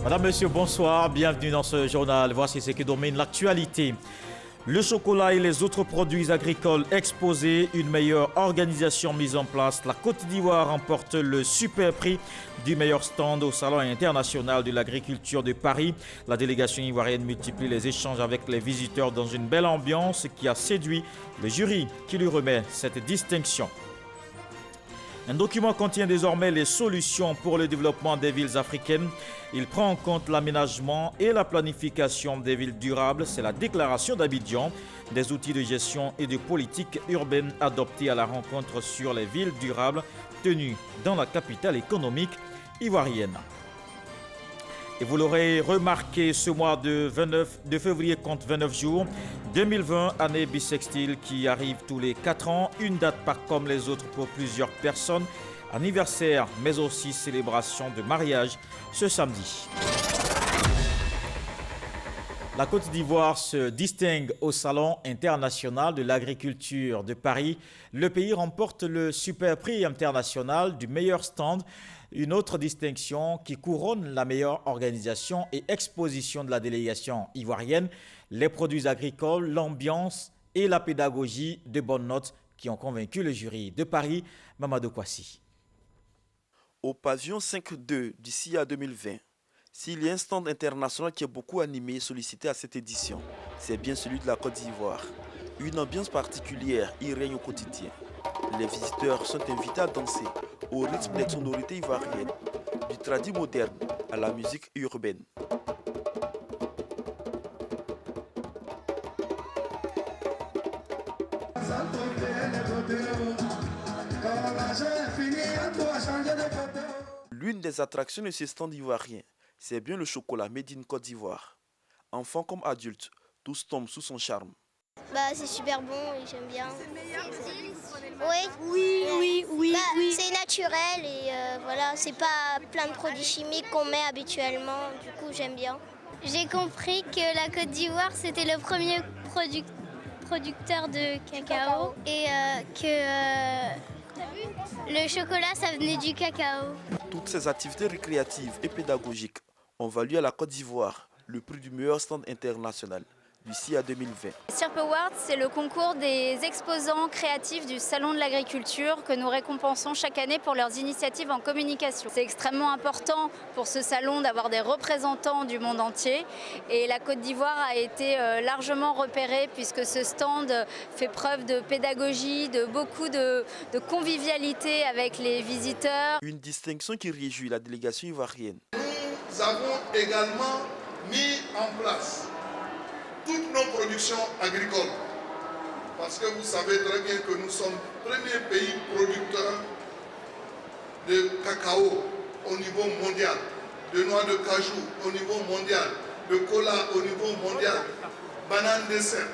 Madame, Monsieur, bonsoir, bienvenue dans ce journal. Voici ce qui domine l'actualité. Le chocolat et les autres produits agricoles exposés, une meilleure organisation mise en place. La Côte d'Ivoire remporte le super prix du meilleur stand au Salon international de l'agriculture de Paris. La délégation ivoirienne multiplie les échanges avec les visiteurs dans une belle ambiance qui a séduit le jury qui lui remet cette distinction. Un document contient désormais les solutions pour le développement des villes africaines. Il prend en compte l'aménagement et la planification des villes durables. C'est la déclaration d'Abidjan, des outils de gestion et de politique urbaine adoptés à la rencontre sur les villes durables tenues dans la capitale économique ivoirienne. Et vous l'aurez remarqué, ce mois de février compte 29 jours. 2020, année bissextile qui arrive tous les 4 ans. Une date pas comme les autres pour plusieurs personnes. Anniversaire, mais aussi célébration de mariage ce samedi. La Côte d'Ivoire se distingue au Salon international de l'agriculture de Paris. Le pays remporte le super prix international du meilleur stand, une autre distinction qui couronne la meilleure organisation et exposition de la délégation ivoirienne, les produits agricoles, l'ambiance et la pédagogie de bonnes notes qui ont convaincu le jury de Paris. Mamadou Kwasi. Au pavillon 5.2 du SIA 2020, s'il y a un stand international qui est beaucoup animé et sollicité à cette édition, c'est bien celui de la Côte d'Ivoire. Une ambiance particulière y règne au quotidien. Les visiteurs sont invités à danser au rythme des sonorités ivoiriennes, du tradi moderne à la musique urbaine. L'une des attractions de ce stand ivoirien, c'est bien le chocolat made in Côte d'Ivoire. Enfants comme adultes, tous tombent sous son charme. C'est super bon et j'aime bien. Oui. C'est naturel et voilà, c'est pas plein de produits chimiques qu'on met habituellement, du coup j'aime bien. J'ai compris que la Côte d'Ivoire c'était le premier producteur de cacao et que le chocolat ça venait du cacao. Toutes ces activités récréatives et pédagogiques ont valu à la Côte d'Ivoire le prix du meilleur stand international du SIA 2020. SIRP Awards, c'est le concours des exposants créatifs du Salon de l'agriculture que nous récompensons chaque année pour leurs initiatives en communication. C'est extrêmement important pour ce salon d'avoir des représentants du monde entier et la Côte d'Ivoire a été largement repérée puisque ce stand fait preuve de pédagogie, de beaucoup de convivialité avec les visiteurs. Une distinction qui réjouit la délégation ivoirienne. Nous avons également mis en place toutes nos productions agricoles. Parce que vous savez très bien que nous sommes le premier pays producteur de cacao au niveau mondial, de noix de cajou au niveau mondial, de cola au niveau mondial, bananes dessert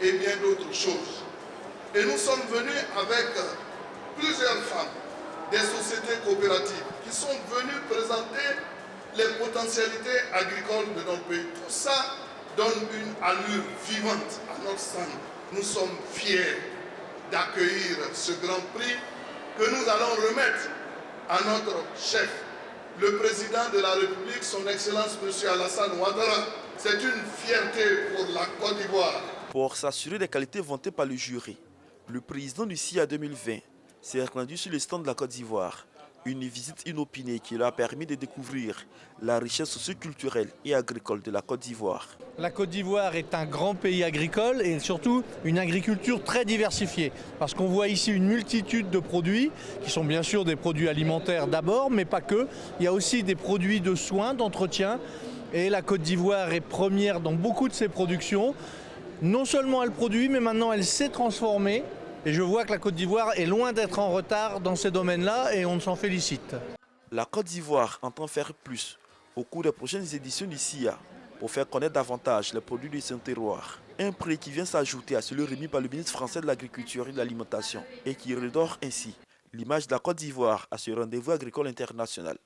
et bien d'autres choses. Et nous sommes venus avec plusieurs femmes des sociétés coopératives qui sont venues présenter les potentialités agricoles de notre pays. Tout ça donne une allure vivante à notre stand. Nous sommes fiers d'accueillir ce grand prix que nous allons remettre à notre chef, le président de la République, son Excellence M. Alassane Ouattara. C'est une fierté pour la Côte d'Ivoire. Pour s'assurer des qualités vantées par le jury, le président du SIA 2020 s'est rendu sur le stand de la Côte d'Ivoire. Une visite inopinée qui lui a permis de découvrir la richesse socioculturelle et agricole de la Côte d'Ivoire. La Côte d'Ivoire est un grand pays agricole et surtout une agriculture très diversifiée. Parce qu'on voit ici une multitude de produits qui sont bien sûr des produits alimentaires d'abord, mais pas que. Il y a aussi des produits de soins, d'entretien. Et la Côte d'Ivoire est première dans beaucoup de ses productions. Non seulement elle produit, mais maintenant elle s'est transformée. Et je vois que la Côte d'Ivoire est loin d'être en retard dans ces domaines-là et on s'en félicite. La Côte d'Ivoire entend faire plus au cours des prochaines éditions du SIA pour faire connaître davantage les produits de son terroir. Un prix qui vient s'ajouter à celui remis par le ministre français de l'Agriculture et de l'Alimentation et qui redore ainsi l'image de la Côte d'Ivoire à ce rendez-vous agricole international.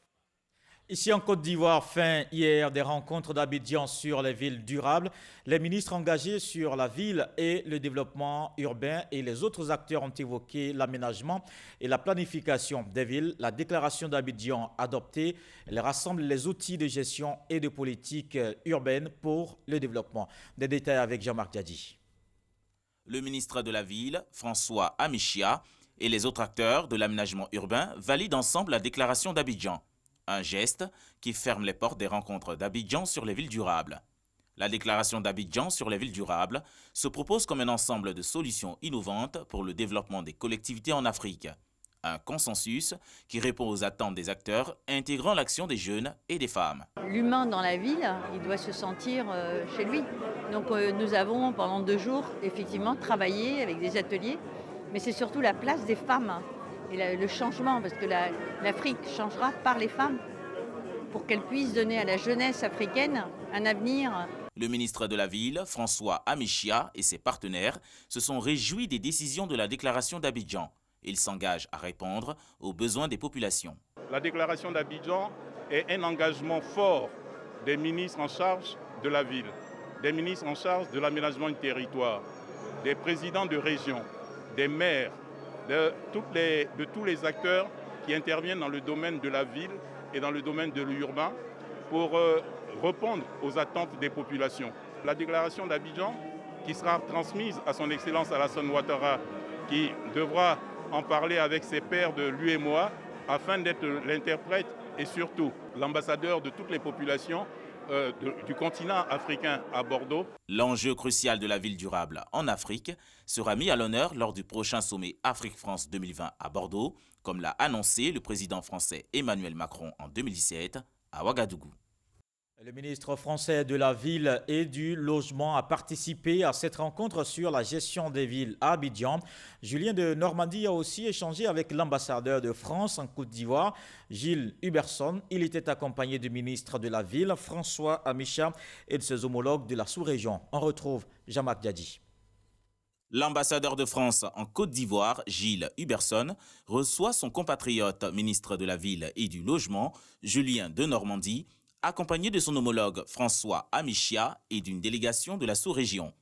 Ici en Côte d'Ivoire, fin hier des rencontres d'Abidjan sur les villes durables. Les ministres engagés sur la ville et le développement urbain et les autres acteurs ont évoqué l'aménagement et la planification des villes. La déclaration d'Abidjan adoptée, elle rassemble les outils de gestion et de politique urbaine pour le développement. Des détails avec Jean-Marc Diadi. Le ministre de la Ville, François Amichia, et les autres acteurs de l'aménagement urbain valident ensemble la déclaration d'Abidjan. Un geste qui ferme les portes des rencontres d'Abidjan sur les villes durables. La déclaration d'Abidjan sur les villes durables se propose comme un ensemble de solutions innovantes pour le développement des collectivités en Afrique. Un consensus qui répond aux attentes des acteurs intégrant l'action des jeunes et des femmes. L'humain dans la ville, il doit se sentir chez lui. Donc nous avons pendant 2 jours effectivement travaillé avec des ateliers, mais c'est surtout la place des femmes. Et le changement, parce que l'Afrique changera par les femmes pour qu'elles puissent donner à la jeunesse africaine un avenir. Le ministre de la Ville, François Amichia, et ses partenaires se sont réjouis des décisions de la déclaration d'Abidjan. Ils s'engagent à répondre aux besoins des populations. La déclaration d'Abidjan est un engagement fort des ministres en charge de la ville, des ministres en charge de l'aménagement du territoire, des présidents de région, des maires, de tous les acteurs qui interviennent dans le domaine de la ville et dans le domaine de l'urbain pour répondre aux attentes des populations. La déclaration d'Abidjan qui sera transmise à son Excellence Alassane Ouattara, qui devra en parler avec ses pairs de l'UEMOA afin d'être l'interprète et surtout l'ambassadeur de toutes les populations du continent africain à Bordeaux. L'enjeu crucial de la ville durable en Afrique sera mis à l'honneur lors du prochain sommet Afrique-France 2020 à Bordeaux, comme l'a annoncé le président français Emmanuel Macron en 2017 à Ouagadougou. Le ministre français de la Ville et du Logement a participé à cette rencontre sur la gestion des villes à Abidjan. Julien de Normandie a aussi échangé avec l'ambassadeur de France en Côte d'Ivoire, Gilles Huberson. Il était accompagné du ministre de la Ville, François Amichia, et de ses homologues de la sous-région. On retrouve Jean-Marc Diadi. L'ambassadeur de France en Côte d'Ivoire, Gilles Huberson, reçoit son compatriote ministre de la Ville et du Logement, Julien de Normandie, accompagné de son homologue François Amichia et d'une délégation de la sous-région.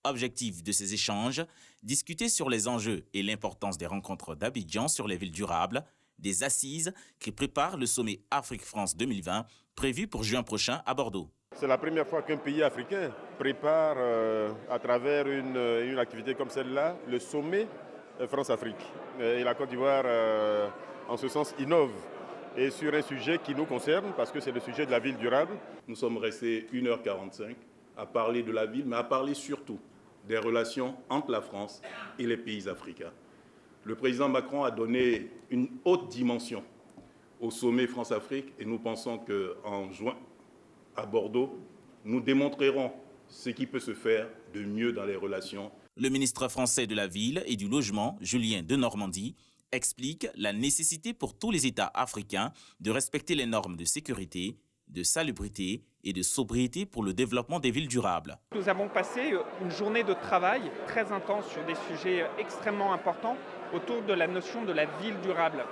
Objectif de ces échanges, discuter sur les enjeux et l'importance des rencontres d'Abidjan sur les villes durables, des assises qui préparent le sommet Afrique-France 2020 prévu pour juin prochain à Bordeaux. C'est la première fois qu'un pays africain prépare à travers une activité comme celle-là le sommet France-Afrique. Et la Côte d'Ivoire, en ce sens, innove. Et sur un sujet qui nous concerne, parce que c'est le sujet de la ville durable. Nous sommes restés 1h45 à parler de la ville, mais à parler surtout des relations entre la France et les pays africains. Le président Macron a donné une haute dimension au sommet France-Afrique et nous pensons qu'en juin, à Bordeaux, nous démontrerons ce qui peut se faire de mieux dans les relations. Le ministre français de la Ville et du Logement, Julien de Normandie, explique la nécessité pour tous les États africains de respecter les normes de sécurité, de salubrité et de sobriété pour le développement des villes durables. Nous avons passé une journée de travail très intense sur des sujets extrêmement importants autour de la notion de la ville durable.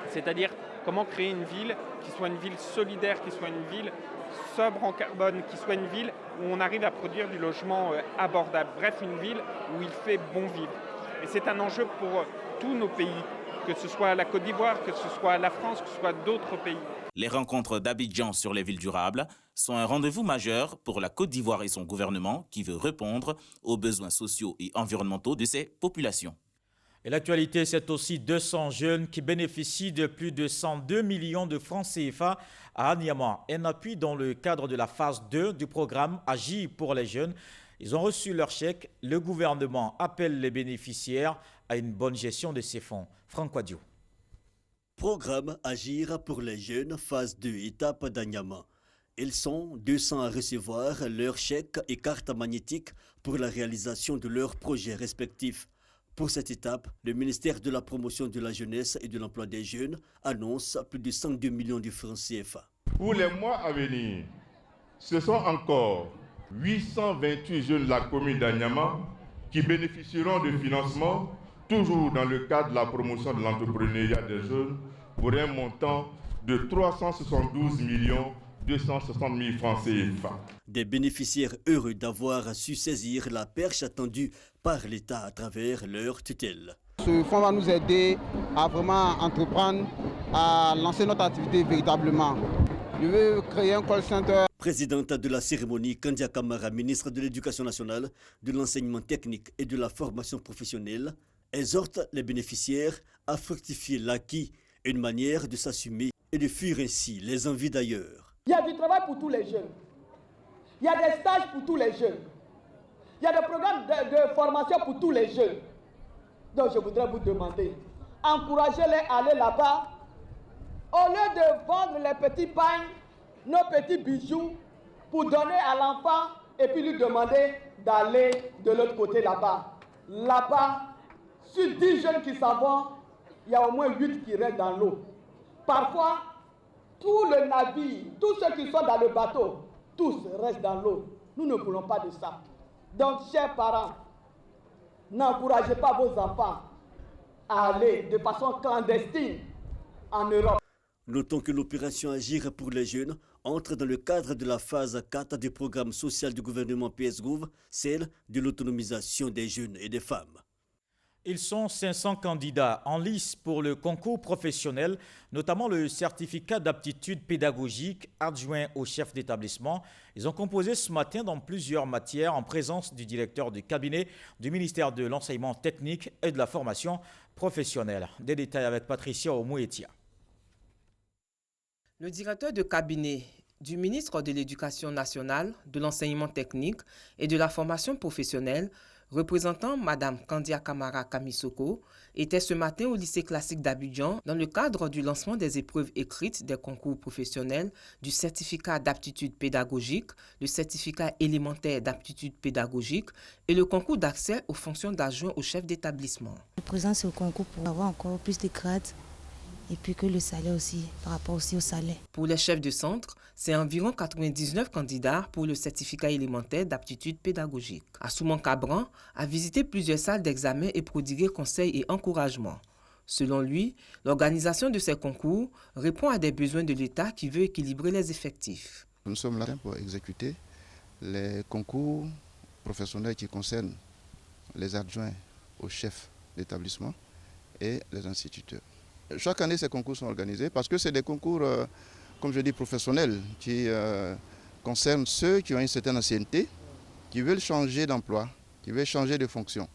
C'est-à-dire comment créer une ville qui soit une ville solidaire, qui soit une ville sobre en carbone, qui soit une ville où on arrive à produire du logement abordable. Bref, une ville où il fait bon vivre. Et c'est un enjeu pour tous nos pays, que ce soit la Côte d'Ivoire, que ce soit la France, que ce soit d'autres pays. Les rencontres d'Abidjan sur les villes durables sont un rendez-vous majeur pour la Côte d'Ivoire et son gouvernement qui veut répondre aux besoins sociaux et environnementaux de ses populations. Et l'actualité, c'est aussi 200 jeunes qui bénéficient de plus de 102 millions de francs CFA à Niamey. Un appui dans le cadre de la phase 2 du programme Agir pour les jeunes. Ils ont reçu leur chèque. Le gouvernement appelle les bénéficiaires à une bonne gestion de ces fonds. Franck Wadio. Programme Agir pour les jeunes, phase 2, étape d'Anyama. Ils sont 200 à recevoir leurs chèques et cartes magnétiques pour la réalisation de leurs projets respectifs. Pour cette étape, le ministère de la Promotion de la Jeunesse et de l'Emploi des Jeunes annonce plus de 102 millions de francs CFA. Pour les mois à venir, ce sont encore 828 jeunes de la commune d'Anyama qui bénéficieront de financement toujours dans le cadre de la promotion de l'entrepreneuriat des jeunes pour un montant de 372 260 000 francs CFA. Des bénéficiaires heureux d'avoir su saisir la perche attendue par l'État à travers leur tutelle. Ce fonds va nous aider à vraiment entreprendre, à lancer notre activité véritablement. Je veux créer un call center. Présidente de la cérémonie, Kandia Kamara, ministre de l'Éducation nationale, de l'enseignement technique et de la formation professionnelle, exhorte les bénéficiaires à fructifier l'acquis, une manière de s'assumer et de fuir ainsi les envies d'ailleurs. Il y a du travail pour tous les jeunes. Il y a des stages pour tous les jeunes. Il y a des programmes de formation pour tous les jeunes. Donc je voudrais vous demander, encouragez-les à aller là-bas. Au lieu de vendre les petits pains, nos petits bijoux, pour donner à l'enfant et puis lui demander d'aller de l'autre côté là-bas. Là-bas, sur 10 jeunes qui s'en vont, il y a au moins 8 qui restent dans l'eau. Parfois, tout le navire, tous ceux qui sont dans le bateau, tous restent dans l'eau. Nous ne voulons pas de ça. Donc, chers parents, n'encouragez pas vos enfants à aller de façon clandestine en Europe. Notons que l'opération Agir pour les jeunes entre dans le cadre de la phase 4 du programme social du gouvernement PS-Gouv, celle de l'autonomisation des jeunes et des femmes. Ils sont 500 candidats en lice pour le concours professionnel, notamment le certificat d'aptitude pédagogique adjoint au chef d'établissement. Ils ont composé ce matin dans plusieurs matières en présence du directeur du cabinet du ministère de l'Enseignement technique et de la formation professionnelle. Des détails avec Patricia Omouetia. Le directeur de cabinet du ministre de l'Éducation nationale, de l'Enseignement technique et de la formation professionnelle, représentant Mme Kandia Kamara Kamisoko, était ce matin au lycée classique d'Abidjan dans le cadre du lancement des épreuves écrites des concours professionnels, du certificat d'aptitude pédagogique, le certificat élémentaire d'aptitude pédagogique et le concours d'accès aux fonctions d'adjoint au chef d'établissement. Je présente ce concours pour avoir encore plus de grades et puis que le salaire aussi, par rapport aussi au salaire. Pour les chefs de centre, c'est environ 99 candidats pour le certificat élémentaire d'aptitude pédagogique. Assouman Cabran a visité plusieurs salles d'examen et prodigué conseils et encouragements. Selon lui, l'organisation de ces concours répond à des besoins de l'État qui veut équilibrer les effectifs. Nous sommes là pour exécuter les concours professionnels qui concernent les adjoints au chef d'établissement et les instituteurs. Chaque année, ces concours sont organisés parce que c'est des concours, comme je dis, professionnels qui concernent ceux qui ont une certaine ancienneté, qui veulent changer d'emploi, qui veulent changer de fonction.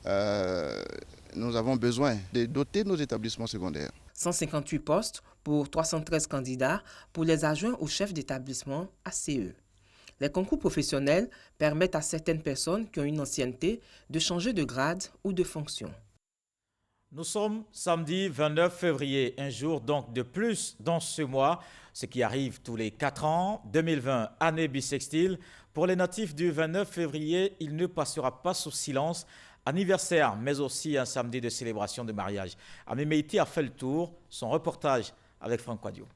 Nous avons besoin de doter nos établissements secondaires. 158 postes pour 313 candidats pour les adjoints au chef d'établissement ACE. Les concours professionnels permettent à certaines personnes qui ont une ancienneté de changer de grade ou de fonction. Nous sommes samedi 29 février, un jour donc de plus dans ce mois, ce qui arrive tous les 4 ans. 2020, année bissextile. Pour les natifs du 29 février, il ne passera pas sous silence. Anniversaire, mais aussi un samedi de célébration de mariage. Ami Meïti a fait le tour. Son reportage avec Franck Quadio.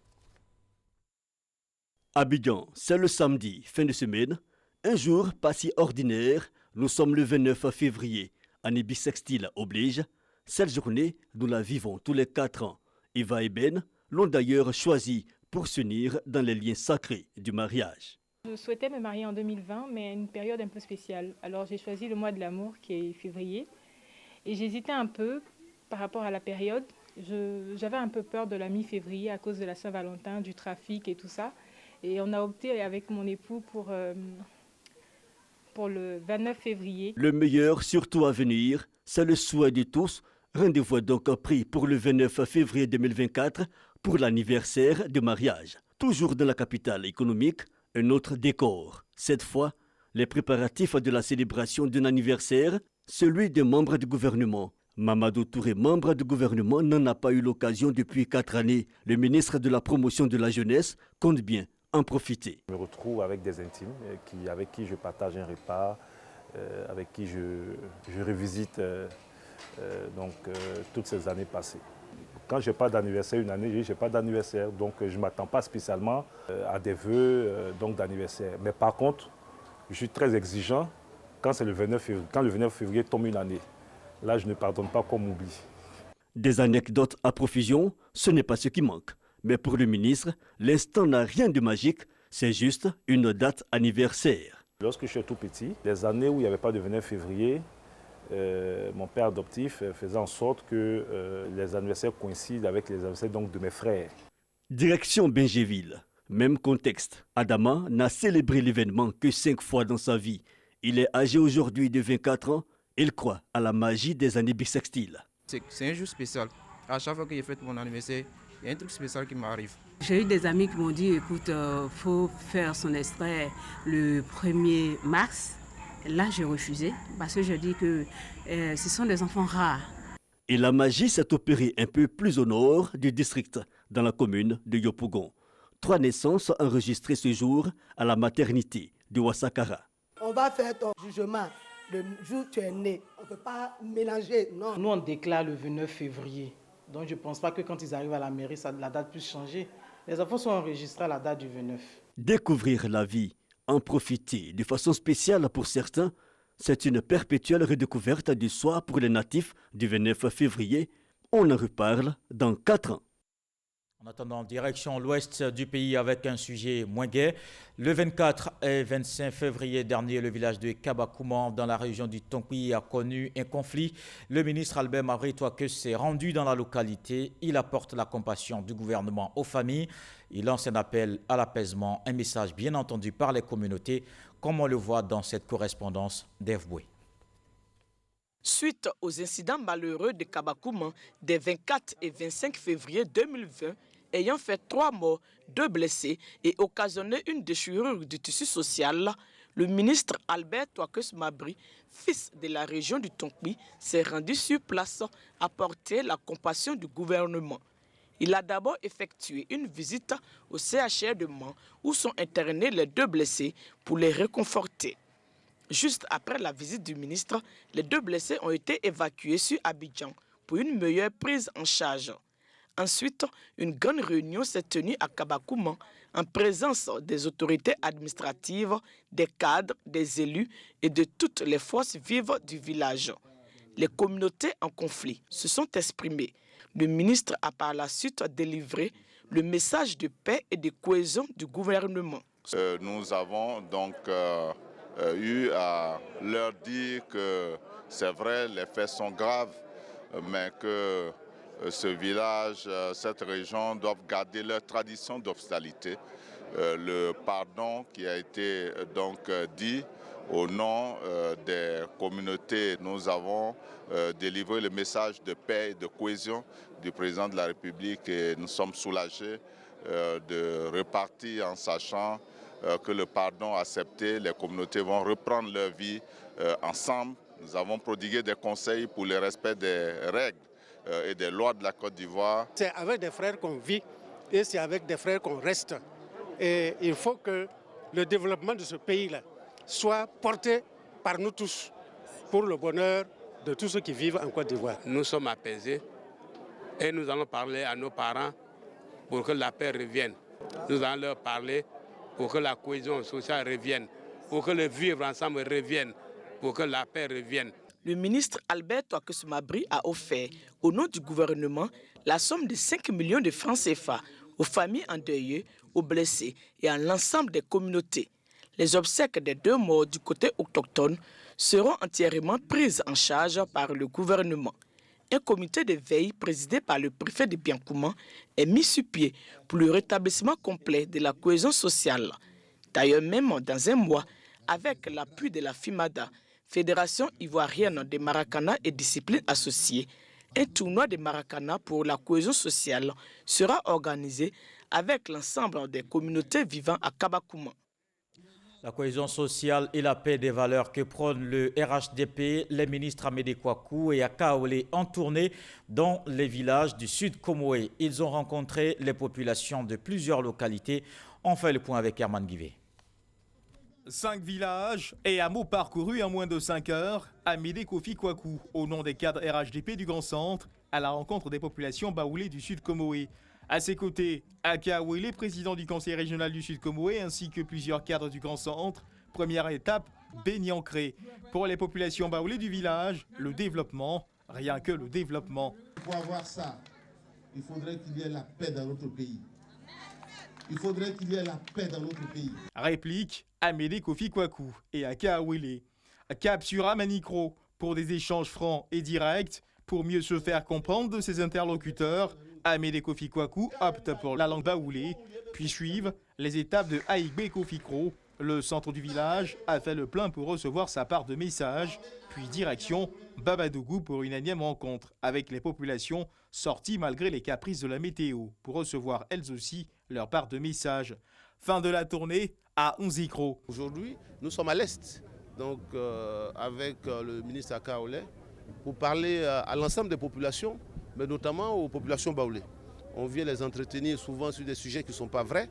Abidjan, c'est le samedi, fin de semaine. Un jour pas si ordinaire. Nous sommes le 29 février. Année bissextile oblige. Cette journée, nous la vivons tous les 4 ans. Eva et Ben l'ont d'ailleurs choisi pour s'unir dans les liens sacrés du mariage. Je souhaitais me marier en 2020, mais à une période un peu spéciale. Alors j'ai choisi le mois de l'amour, qui est février. Et j'hésitais un peu par rapport à la période. J'avais un peu peur de la mi-février à cause de la Saint-Valentin, du trafic et tout ça. Et on a opté avec mon époux pour le 29 février. Le meilleur, surtout à venir, c'est le souhait de tous. Rendez-vous donc pris pour le 29 février 2024 pour l'anniversaire du mariage. Toujours dans la capitale économique, un autre décor. Cette fois, les préparatifs de la célébration d'un anniversaire, celui des membres du gouvernement. Mamadou Touré, membre du gouvernement, n'en a pas eu l'occasion depuis 4 années. Le ministre de la Promotion de la Jeunesse compte bien en profiter. Je me retrouve avec des intimes avec qui je partage un repas, avec qui je revisite toutes ces années passées. Quand je n'ai pas d'anniversaire une année, je n'ai pas d'anniversaire, donc je ne m'attends pas spécialement à des vœux d'anniversaire. Mais par contre, je suis très exigeant quand le 29 février tombe une année. Là, je ne pardonne pas qu'on m'oublie. Des anecdotes à profusion, ce n'est pas ce qui manque. Mais pour le ministre, l'instant n'a rien de magique, c'est juste une date anniversaire. Lorsque je suis tout petit, les années où il n'y avait pas de 29 février, mon père adoptif faisait en sorte que les anniversaires coïncident avec les anniversaires donc, de mes frères. Direction Bingéville, même contexte. Adama n'a célébré l'événement que 5 fois dans sa vie. Il est âgé aujourd'hui de 24 ans. Il croit à la magie des années bissextiles. C'est un jour spécial. À chaque fois que je fête mon anniversaire, il y a un truc spécial qui m'arrive. J'ai eu des amis qui m'ont dit, écoute, faut faire son extrait le 1er mars. Là, j'ai refusé parce que je dis que ce sont des enfants rares. Et la magie s'est opérée un peu plus au nord du district, dans la commune de Yopougon. 3 naissances enregistrées ce jour à la maternité de Ouassakara. On va faire ton jugement le jour où tu es né. On ne peut pas mélanger, non. Nous, on déclare le 29 février. Donc, je ne pense pas que quand ils arrivent à la mairie, la date puisse changer. Les enfants sont enregistrés à la date du 29. Découvrir la vie, en profiter de façon spéciale pour certains, c'est une perpétuelle redécouverte du soi pour les natifs du 29 février. On en reparle dans 4 ans. En attendant, direction l'ouest du pays avec un sujet moins gai. Le 24 et 25 février dernier, le village de Kabakouman dans la région du Tonkwi a connu un conflit. Le ministre Albert Mavri-Touaque s'est rendu dans la localité. Il apporte la compassion du gouvernement aux familles. Il lance un appel à l'apaisement, un message bien entendu par les communautés, comme on le voit dans cette correspondance d'Ève Boué. Suite aux incidents malheureux de Kabakouman des 24 et 25 février 2020, ayant fait 3 morts, 2 blessés et occasionné une déchirure du tissu social, le ministre Albert Touaque Mabri, fils de la région du Tonkwi, s'est rendu sur place apporter la compassion du gouvernement. Il a d'abord effectué une visite au CHR de Mans où sont internés les 2 blessés pour les réconforter. Juste après la visite du ministre, les 2 blessés ont été évacués sur Abidjan pour une meilleure prise en charge. Ensuite, une grande réunion s'est tenue à Kabakouman en présence des autorités administratives, des cadres, des élus et de toutes les forces vives du village. Les communautés en conflit se sont exprimées. Le ministre a par la suite délivré le message de paix et de cohésion du gouvernement. Nous avons donc eu à leur dire que c'est vrai, les faits sont graves, mais que ce village, cette région doivent garder leur tradition d'hospitalité. Le pardon qui a été donc dit au nom des communautés, nous avons délivré le message de paix et de cohésion du président de la République et nous sommes soulagés de repartir en sachant que le pardon accepté, les communautés vont reprendre leur vie ensemble. Nous avons prodigué des conseils pour le respect des règles et des lois de la Côte d'Ivoire. C'est avec des frères qu'on vit et c'est avec des frères qu'on reste. Et il faut que le développement de ce pays-là soit porté par nous tous pour le bonheur de tous ceux qui vivent en Côte d'Ivoire. Nous sommes apaisés et nous allons parler à nos parents pour que la paix revienne. Nous allons leur parler pour que la cohésion sociale revienne, pour que le vivre ensemble revienne, pour que la paix revienne. Le ministre Albert Touaque Mabri a offert, au nom du gouvernement, la somme de 5 millions de francs CFA aux familles endeuillées, aux blessés et à l'ensemble des communautés. Les obsèques des 2 morts du côté autochtone seront entièrement prises en charge par le gouvernement. Un comité de veille présidé par le préfet de Biankouman est mis sur pied pour le rétablissement complet de la cohésion sociale. D'ailleurs, même dans un mois, avec l'appui de la FIMADA, Fédération ivoirienne des Maracana et disciplines associées, un tournoi de Maracana pour la cohésion sociale sera organisé avec l'ensemble des communautés vivant à Kabakouman. La cohésion sociale et la paix des valeurs que prône le RHDP, les ministres Amédée Kouakou et Akaolé en tournée dans les villages du Sud Comoé. Ils ont rencontré les populations de plusieurs localités. On fait le point avec Herman Guivet. 5 villages et hameaux parcourus en moins de 5 heures. Amédée Kofi Kouakou, au nom des cadres RHDP du Grand Centre, à la rencontre des populations baoulées du Sud Comoé. À ses côtés, Aka Ouélé, président du Conseil régional du Sud Comoé, ainsi que plusieurs cadres du Grand Centre. Première étape, Béniancré. Pour les populations baoulées du village, le développement, rien que le développement. Pour avoir ça, il faudrait qu'il y ait la paix dans notre pays. il faudrait qu'il y ait la paix dans notre pays. Réplique Amédée Kofi Kwaku et Aka Awele. Cap sur Amanicro pour des échanges francs et directs. Pour mieux se faire comprendre de ses interlocuteurs, Amédée Kofi Kwaku opte pour la langue baoulée, puis suivent les étapes de Aïgbé Kofi Kro. Le centre du village a fait le plein pour recevoir sa part de messages, puis direction Babadougou pour une énième rencontre avec les populations sorties malgré les caprices de la météo pour recevoir elles aussi leur part de messages. Fin de la tournée à Onzikro. Aujourd'hui, nous sommes à l'Est, donc avec le ministre Aka Awele, pour parler à l'ensemble des populations, mais notamment aux populations baoulées. On vient les entretenir souvent sur des sujets qui ne sont pas vrais.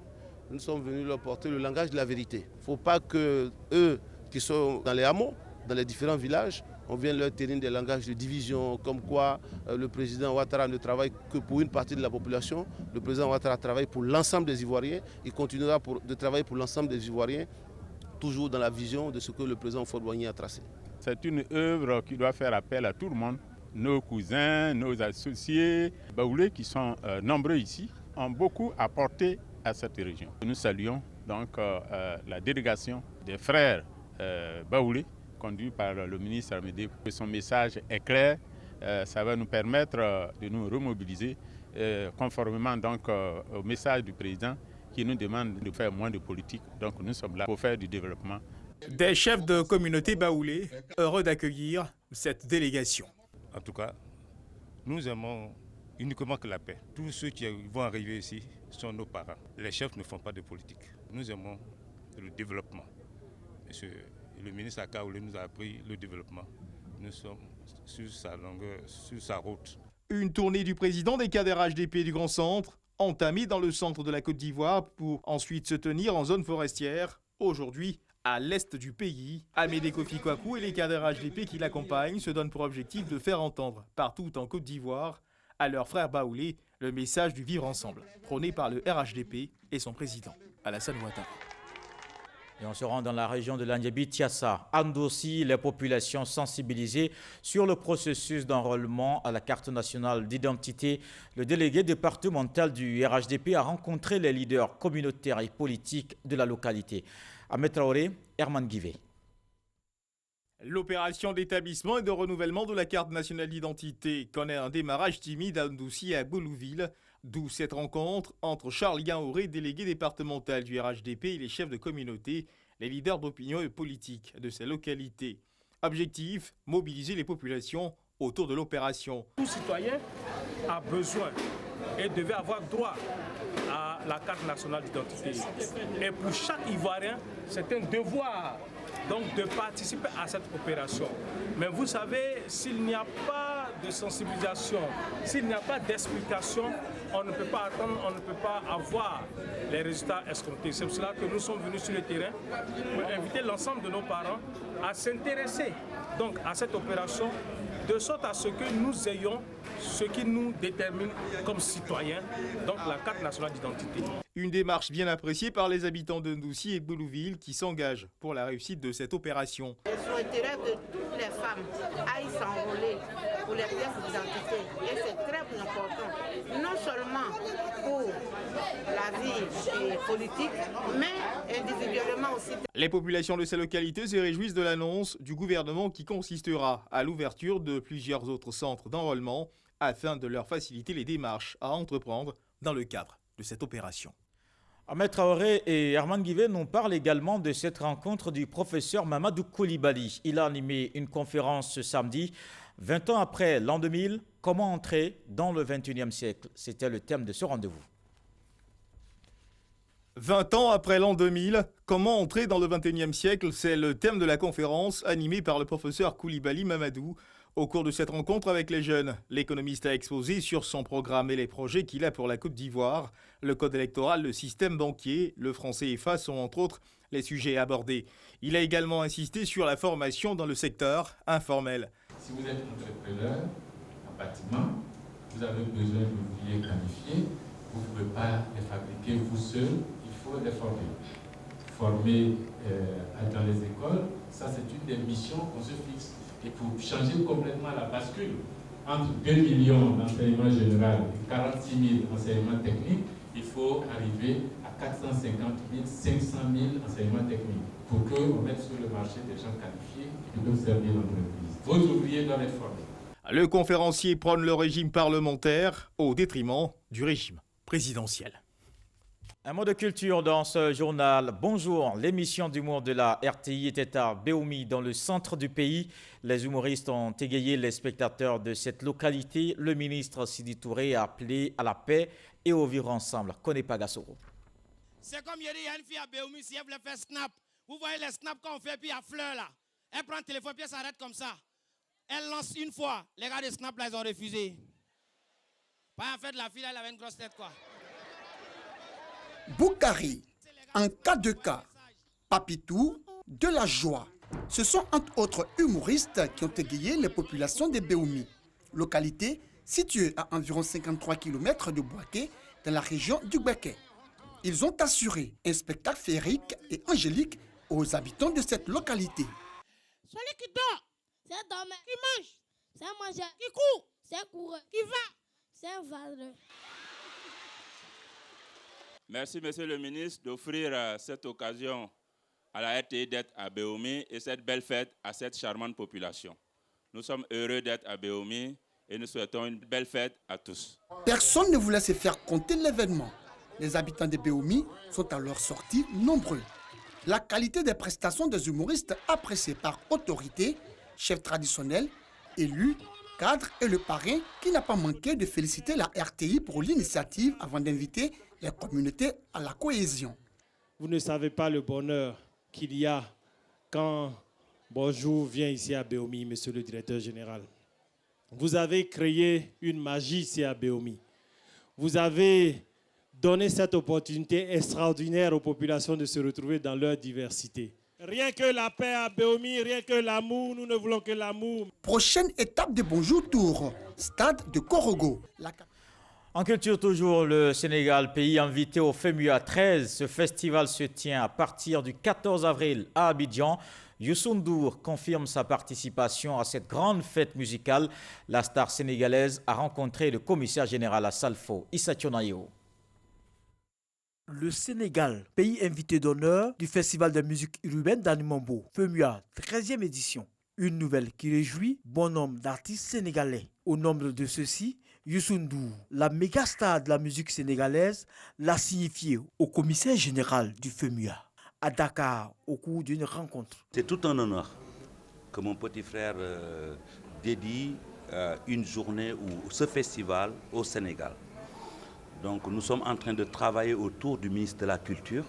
Nous sommes venus leur porter le langage de la vérité. Il ne faut pas que eux qui sont dans les hameaux, dans les différents villages, on vienne leur tenir des langages de division, comme quoi le président Ouattara ne travaille que pour une partie de la population. Le président Ouattara travaille pour l'ensemble des Ivoiriens. Il continuera de travailler pour l'ensemble des Ivoiriens, toujours dans la vision de ce que le président Houphouët-Boigny a tracé. C'est une œuvre qui doit faire appel à tout le monde. Nos cousins, nos associés, baoulés qui sont nombreux ici, ont beaucoup apporté à cette région. Nous saluons donc la délégation des frères baoulés, conduit par le ministre Amédée. Son message est clair, ça va nous permettre de nous remobiliser conformément donc au message du président qui nous demande de faire moins de politique. Donc nous sommes là pour faire du développement. Des chefs de communauté baoulés heureux d'accueillir cette délégation. En tout cas, nous aimons uniquement que la paix. Tous ceux qui vont arriver ici sont nos parents. Les chefs ne font pas de politique. Nous aimons le développement. Monsieur le ministre Aka Awele nous a appris le développement. Nous sommes sur sa longueur, sur sa route. Une tournée du président des cadres HDP du Grand Centre, entamée dans le centre de la Côte d'Ivoire pour ensuite se tenir en zone forestière, aujourd'hui à l'est du pays. Amédée Kofi Kwaku et les cadres HDP qui l'accompagnent se donnent pour objectif de faire entendre partout en Côte d'Ivoire à leurs frères baoulés le message du vivre ensemble, prôné par le RHDP et son président, Alassane Ouattara. Et on se rend dans la région de l'Andiabi-Tiassa. À Ndossi, les populations sensibilisées sur le processus d'enrôlement à la carte nationale d'identité. Le délégué départemental du RHDP a rencontré les leaders communautaires et politiques de la localité. Ahmed Traoré, Herman Guivet. L'opération d'établissement et de renouvellement de la carte nationale d'identité connaît un démarrage timide à Ndossi et à Goulouville, d'où cette rencontre entre Charles Gaoré, délégué départemental du RHDP, et les chefs de communauté, les leaders d'opinion et politiques de ces localités. Objectif, mobiliser les populations autour de l'opération. Tout citoyen a besoin et devait avoir droit à la carte nationale d'identité. Et pour chaque Ivoirien, c'est un devoir donc de participer à cette opération. Mais vous savez, s'il n'y a pas de sensibilisation, s'il n'y a pas d'explication, on ne peut pas attendre, on ne peut pas avoir les résultats escomptés. C'est pour cela que nous sommes venus sur le terrain pour inviter l'ensemble de nos parents à s'intéresser donc à cette opération, de sorte à ce que nous ayons ce qui nous détermine comme citoyens, donc la carte nationale d'identité. Une démarche bien appréciée par les habitants de Ndossi et Goulouville qui s'engagent pour la réussite de cette opération. Je souhaiterais que toutes les femmes aillent s'enrôler pour les pièces d'identité. Et c'est très important, non seulement pour la vie politique, mais individuellement aussi. Les populations de ces localités se réjouissent de l'annonce du gouvernement qui consistera à l'ouverture de plusieurs autres centres d'enrôlement afin de leur faciliter les démarches à entreprendre dans le cadre de cette opération. Ahmed Traoré et Herman Guivet nous parlent également de cette rencontre du professeur Mamadou Koulibaly. Il a animé une conférence ce samedi. 20 ans après l'an 2000, comment entrer dans le 21e siècle? C'était le thème de ce rendez-vous. 20 ans après l'an 2000, comment entrer dans le 21e siècle? C'est le thème de la conférence animée par le professeur Koulibaly Mamadou. Au cours de cette rencontre avec les jeunes, l'économiste a exposé sur son programme et les projets qu'il a pour la Côte d'Ivoire. Le code électoral, le système banquier, le franc CFA sont entre autres les sujets abordés. Il a également insisté sur la formation dans le secteur informel. Si vous êtes entrepreneur en bâtiment, vous avez besoin d'ouvriers qualifiés. Vous ne pouvez pas les fabriquer vous seul, il faut les former. Former dans les écoles, ça c'est une des missions qu'on se fixe. Et pour changer complètement la bascule entre 2 millions d'enseignements généraux et 46 000 enseignements techniques, il faut arriver à 450 000, 500 000 enseignements techniques pour qu'on mette sur le marché des gens qualifiés qui peuvent servir l'entreprise. Vos ouvriers doivent être formés. Le conférencier prône le régime parlementaire au détriment du régime présidentiel. Un mot de culture dans ce journal. Bonjour, l'émission d'humour de la RTI était à Béoumi, dans le centre du pays. Les humoristes ont égayé les spectateurs de cette localité. Le ministre Sidi Touré a appelé à la paix et au vivre ensemble. Connais pas Gassoro. C'est comme il y a une fille à Béoumi, si elle voulait faire snap. Vous voyez les snaps qu'on fait, puis il y a fleur là. Elle prend le téléphone, puis elle s'arrête comme ça. Elle lance une fois. Les gars de snap là, ils ont refusé. Pas en fait, la fille là, elle avait une grosse tête quoi. Boukari, en cas de cas, Papitou, de la joie. Ce sont entre autres humoristes qui ont égayé les populations de Béoumi, localité située à environ 53 km de Bouaké, dans la région du Bouaké. Ils ont assuré un spectacle féerique et angélique aux habitants de cette localité. Celui qui dort, c'est un dormeur. Qui mange, c'est un mangeur. Qui court, c'est un coureur. Qui va, c'est un vendeur. Merci, Monsieur le ministre, d'offrir cette occasion à la RTI d'être à Béoumi et cette belle fête à cette charmante population. Nous sommes heureux d'être à Béoumi et nous souhaitons une belle fête à tous. Personne ne voulait se faire compter l'événement. Les habitants de Béoumi sont alors sortis nombreux. La qualité des prestations des humoristes appréciée par autorité, chefs traditionnels, élus, cadres et le parrain qui n'a pas manqué de féliciter la RTI pour l'initiative avant d'inviter les communautés à la cohésion. Vous ne savez pas le bonheur qu'il y a quand Bonjour vient ici à Béoumi, monsieur le directeur général. Vous avez créé une magie ici à Béoumi. Vous avez donné cette opportunité extraordinaire aux populations de se retrouver dans leur diversité. Rien que la paix à Béoumi, rien que l'amour, nous ne voulons que l'amour. Prochaine étape de Bonjour Tour, stade de Korogo. En culture toujours, le Sénégal, pays invité au FEMUA 13. Ce festival se tient à partir du 14 avril à Abidjan. Youssou N'Dour confirme sa participation à cette grande fête musicale. La star sénégalaise a rencontré le commissaire général à Salfo, Issa Tionayo. Le Sénégal, pays invité d'honneur du Festival de musique urbaine d'Animambo, FEMUA 13e édition. Une nouvelle qui réjouit bon nombre d'artistes sénégalais. Au nombre de ceux-ci, Youssou N'Dour, la méga star de la musique sénégalaise, l'a signifié au commissaire général du FEMUA à Dakar au cours d'une rencontre. C'est tout un honneur que mon petit frère dédie une journée ou ce festival au Sénégal. Donc nous sommes en train de travailler autour du ministre de la Culture,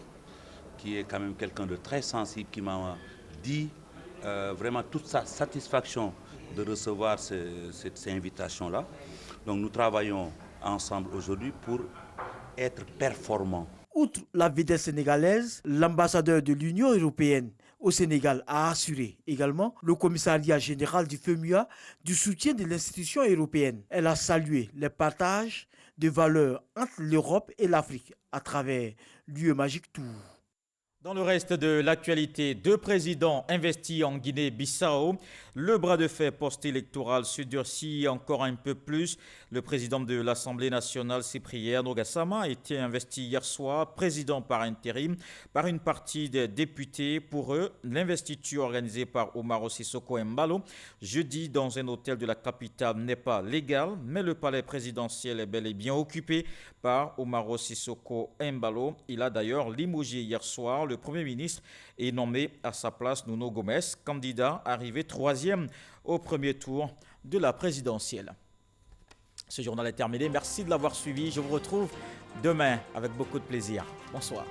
qui est quand même quelqu'un de très sensible, qui m'a dit vraiment toute sa satisfaction de recevoir ces invitations-là. Donc nous travaillons ensemble aujourd'hui pour être performants. Outre la vedette sénégalaise, l'ambassadeur de l'Union européenne au Sénégal a assuré également le commissariat général du FEMUA du soutien de l'institution européenne. Elle a salué les partages de valeurs entre l'Europe et l'Afrique à travers l'UE Magic Tour. Dans le reste de l'actualité, 2 présidents investis en Guinée-Bissau. Le bras de fer post-électoral se durcit encore un peu plus. Le président de l'Assemblée nationale, Cyprien Nogassama, a été investi hier soir président par intérim par une partie des députés. Pour eux, l'investiture organisée par Umaro Sissoko Embalo jeudi dans un hôtel de la capitale n'est pas légale, mais le palais présidentiel est bel et bien occupé par Umaro Sissoko Embalo. Il a d'ailleurs limogé hier soir le Premier ministre et nommé à sa place Nuno Gomes, candidat arrivé 3e au premier tour de la présidentielle. Ce journal est terminé. Merci de l'avoir suivi. Je vous retrouve demain avec beaucoup de plaisir. Bonsoir.